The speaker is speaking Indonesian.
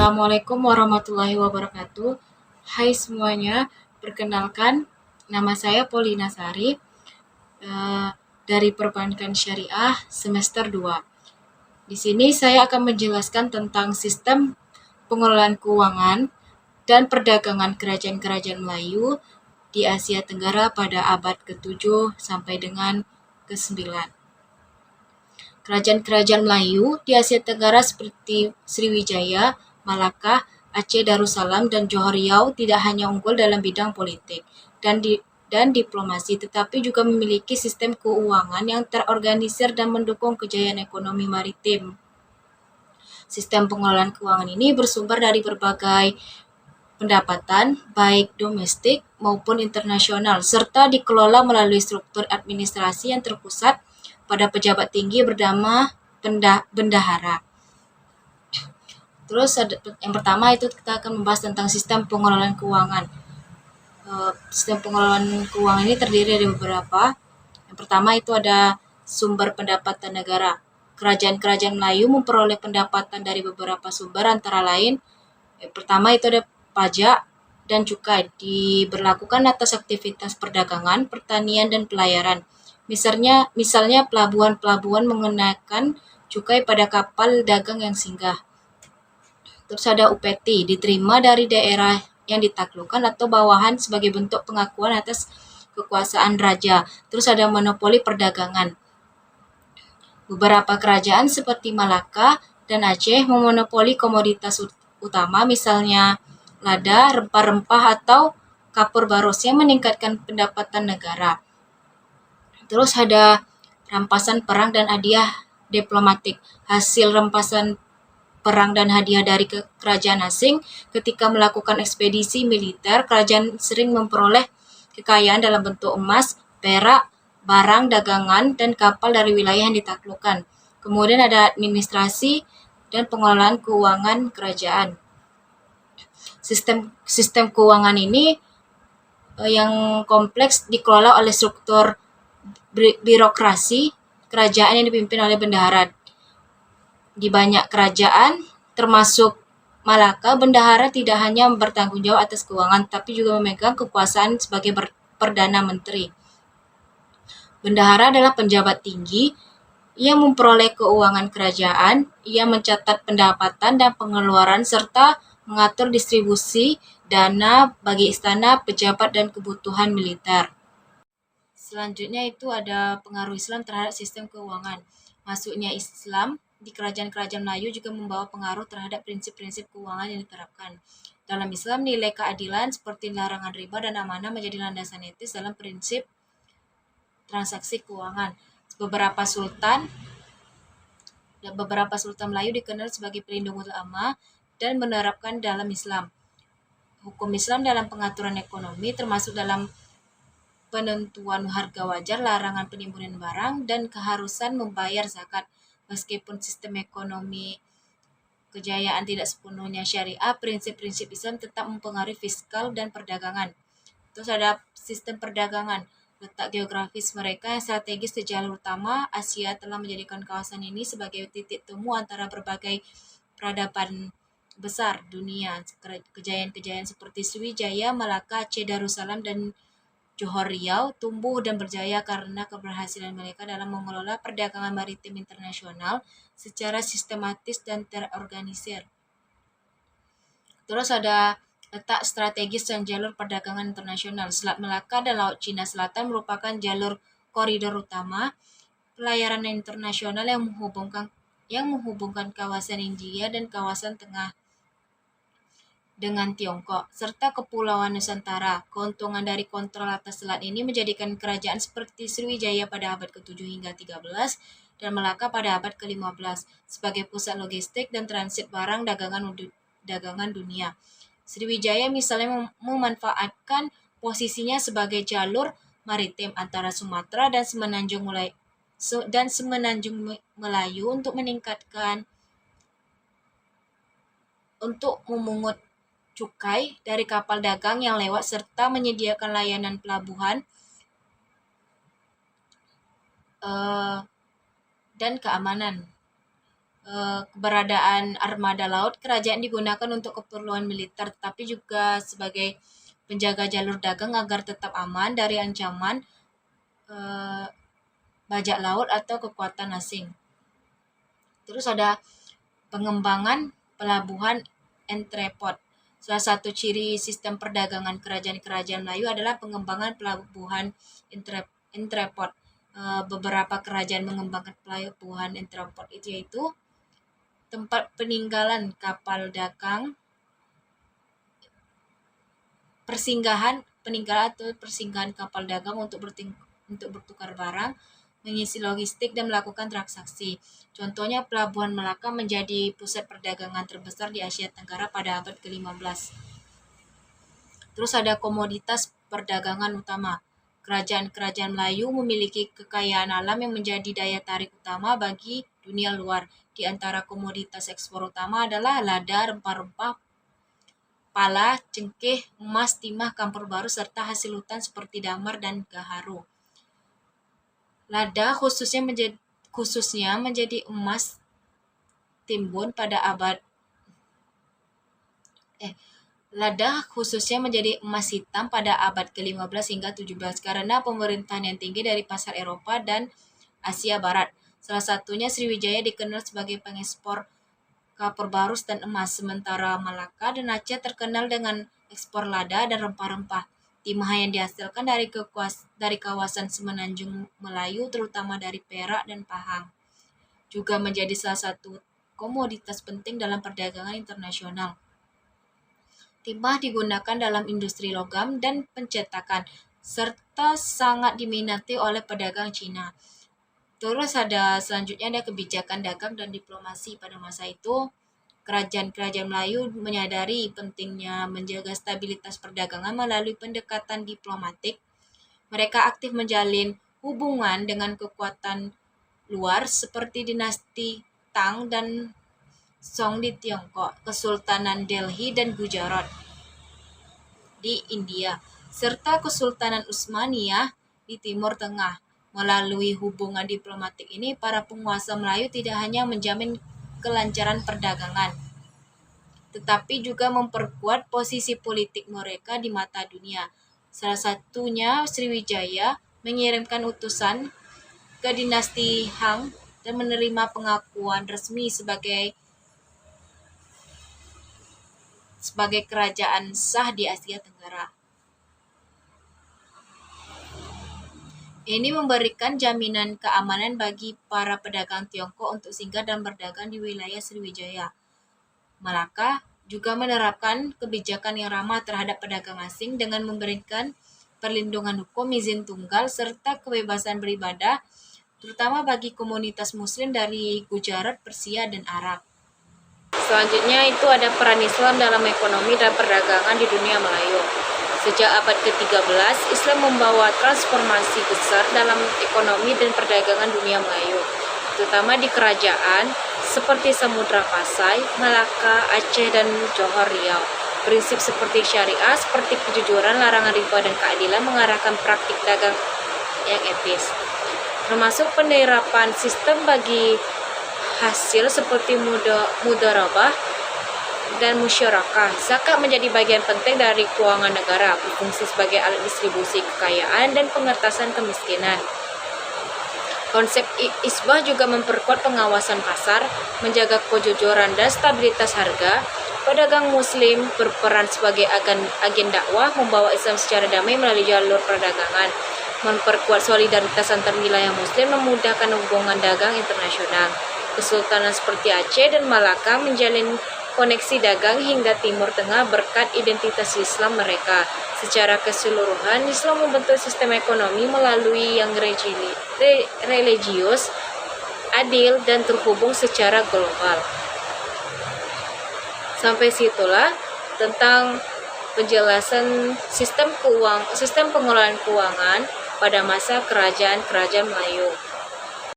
Assalamualaikum warahmatullahi wabarakatuh. Hai semuanya, perkenalkan nama saya Polina Sari eh, dari Perbankan Syariah semester 2. Di sini saya akan menjelaskan tentang sistem pengelolaan keuangan dan perdagangan kerajaan-kerajaan Melayu di Asia Tenggara pada abad ke-7 sampai dengan ke-9. Kerajaan-kerajaan Melayu di Asia Tenggara seperti Sriwijaya, Malaka, Aceh Darussalam, dan Johor Riau tidak hanya unggul dalam bidang politik dan diplomasi, tetapi juga memiliki sistem keuangan yang terorganisir dan mendukung kejayaan ekonomi maritim. Sistem pengelolaan keuangan ini bersumber dari berbagai pendapatan, baik domestik maupun internasional, serta dikelola melalui struktur administrasi yang terpusat pada pejabat tinggi bernama bendahara. Terus yang pertama itu kita akan membahas tentang sistem pengelolaan keuangan. Sistem pengelolaan keuangan ini terdiri dari beberapa. Yang pertama itu ada sumber pendapatan negara. Kerajaan-kerajaan Melayu memperoleh pendapatan dari beberapa sumber, antara lain yang pertama itu ada pajak dan cukai diberlakukan atas aktivitas perdagangan, pertanian, dan pelayaran. Misalnya pelabuhan-pelabuhan mengenakan cukai pada kapal dagang yang singgah. Terus ada upeti, diterima dari daerah yang ditaklukkan atau bawahan sebagai bentuk pengakuan atas kekuasaan raja. Terus ada monopoli perdagangan. Beberapa kerajaan seperti Malaka dan Aceh memonopoli komoditas utama, misalnya lada, rempah-rempah, atau kapur baros yang meningkatkan pendapatan negara. Terus ada rampasan perang dan hadiah diplomatik. Hasil rampasan perang dan hadiah dari kerajaan asing ketika melakukan ekspedisi militer, kerajaan sering memperoleh kekayaan dalam bentuk emas, perak, barang dagangan, dan kapal dari wilayah yang ditaklukkan. Kemudian ada administrasi dan pengelolaan keuangan kerajaan. Sistem keuangan ini yang kompleks dikelola oleh struktur birokrasi kerajaan yang dipimpin oleh bendahara. Di banyak kerajaan, termasuk Malaka, bendahara tidak hanya bertanggung jawab atas keuangan, tapi juga memegang kekuasaan sebagai Perdana Menteri. Bendahara adalah penjabat tinggi yang memperoleh keuangan kerajaan, ia mencatat pendapatan dan pengeluaran, serta mengatur distribusi dana bagi istana, pejabat, dan kebutuhan militer. Selanjutnya itu ada pengaruh Islam terhadap sistem keuangan. Masuknya Islam di kerajaan-kerajaan Melayu juga membawa pengaruh terhadap prinsip-prinsip keuangan yang diterapkan. Dalam Islam, nilai keadilan seperti larangan riba dan amanah menjadi landasan etis dalam prinsip transaksi keuangan. Beberapa sultan Melayu dikenal sebagai pelindung ulama dan menerapkan dalam Islam. Hukum Islam dalam pengaturan ekonomi termasuk dalam penentuan harga wajar, larangan penimbunan barang, dan keharusan membayar zakat. Meskipun sistem ekonomi kejayaan tidak sepenuhnya syariah, prinsip-prinsip Islam tetap mempengaruhi fiskal dan perdagangan. Terus ada sistem perdagangan. Letak geografis mereka yang strategis di jalur utama Asia telah menjadikan kawasan ini sebagai titik temu antara berbagai peradaban besar dunia. Kejayaan-kejayaan seperti Sriwijaya, Malaka, Aceh Darussalam, dan Johor Riau tumbuh dan berjaya karena keberhasilan mereka dalam mengelola perdagangan maritim internasional secara sistematis dan terorganisir. Terus ada letak strategis dan jalur perdagangan internasional. Selat Melaka dan Laut Cina Selatan merupakan jalur koridor utama pelayaran internasional yang menghubungkan kawasan India dan kawasan tengah dengan Tiongkok, serta Kepulauan Nusantara. Keuntungan dari kontrol atas selat ini menjadikan kerajaan seperti Sriwijaya pada abad ke-7 hingga 13 dan Melaka pada abad ke-15 sebagai pusat logistik dan transit barang dagangan dunia. Sriwijaya misalnya memanfaatkan posisinya sebagai jalur maritim antara Sumatera dan Semenanjung Melayu untuk memungut cukai dari kapal dagang yang lewat serta menyediakan layanan pelabuhan dan keamanan. keberadaan armada laut, kerajaan digunakan untuk keperluan militer, tapi juga sebagai penjaga jalur dagang agar tetap aman dari ancaman eh, bajak laut atau kekuatan asing. Terus ada pengembangan pelabuhan entrepot. Salah satu ciri sistem perdagangan kerajaan-kerajaan Melayu adalah pengembangan pelabuhan entrepot. Beberapa kerajaan mengembangkan pelabuhan entrepot itu yaitu tempat peninggalan kapal dagang, peninggalan kapal dagang untuk bertukar barang, mengisi logistik dan melakukan transaksi. Contohnya Pelabuhan Melaka menjadi pusat perdagangan terbesar di Asia Tenggara pada abad ke-15. Terus ada komoditas perdagangan utama. Kerajaan-kerajaan Melayu memiliki kekayaan alam yang menjadi daya tarik utama bagi dunia luar. Di antara komoditas ekspor utama adalah lada, rempah-rempah, pala, cengkeh, emas, timah, kampur baru, serta hasil hutan seperti damar dan gaharu. Lada khususnya menjadi emas timbun pada emas hitam pada abad ke-15 hingga 17 karena pemerintahan yang tinggi dari pasar Eropa dan Asia Barat. Salah satunya Sriwijaya dikenal sebagai pengekspor kapur barus dan emas, sementara Malaka dan Aceh terkenal dengan ekspor lada dan rempah-rempah. Timah yang dihasilkan dari kawasan Semenanjung Melayu, terutama dari Perak dan Pahang, juga menjadi salah satu komoditas penting dalam perdagangan internasional. Timah digunakan dalam industri logam dan pencetakan, serta sangat diminati oleh pedagang Cina. Terus selanjutnya ada kebijakan dagang dan diplomasi. Pada masa itu, kerajaan-kerajaan Melayu menyadari pentingnya menjaga stabilitas perdagangan melalui pendekatan diplomatik. Mereka aktif menjalin hubungan dengan kekuatan luar seperti dinasti Tang dan Song di Tiongkok, Kesultanan Delhi dan Gujarat di India, serta Kesultanan Utsmaniyah di Timur Tengah. Melalui hubungan diplomatik ini, para penguasa Melayu tidak hanya menjamin kelancaran perdagangan, tetapi juga memperkuat posisi politik mereka di mata dunia. Salah satunya Sriwijaya mengirimkan utusan ke dinasti Han dan menerima pengakuan resmi sebagai kerajaan sah di Asia Tenggara. Ini memberikan jaminan keamanan bagi para pedagang Tiongkok untuk singgah dan berdagang di wilayah Sriwijaya. Malaka juga menerapkan kebijakan yang ramah terhadap pedagang asing dengan memberikan perlindungan hukum, izin tunggal, serta kebebasan beribadah, terutama bagi komunitas Muslim dari Gujarat, Persia, dan Arab. Selanjutnya itu ada peran Islam dalam ekonomi dan perdagangan di dunia Melayu. Sejak abad ke-13, Islam membawa transformasi besar dalam ekonomi dan perdagangan dunia Melayu, terutama di kerajaan seperti Samudra Pasai, Malaka, Aceh, dan Johor Riau. Prinsip seperti syariah, seperti kejujuran, larangan riba, dan keadilan mengarahkan praktik dagang yang etis, termasuk penerapan sistem bagi hasil seperti mudharabah dan musyarakah. Zakat menjadi bagian penting dari keuangan negara, berfungsi sebagai alat distribusi kekayaan dan pengentasan kemiskinan. Konsep isbah juga memperkuat pengawasan pasar, menjaga kejujuran dan stabilitas harga. Pedagang Muslim berperan sebagai agen dakwah, membawa Islam secara damai melalui jalur perdagangan, memperkuat solidaritas antar wilayah Muslim, memudahkan hubungan dagang internasional. Kesultanan seperti Aceh dan Malaka menjalin koneksi dagang hingga Timur Tengah berkat identitas Islam mereka. Secara keseluruhan, Islam membentuk sistem ekonomi melalui yang religius, adil, dan terhubung secara global. Sampai situlah tentang penjelasan sistem pengelolaan keuangan pada masa kerajaan-kerajaan Melayu.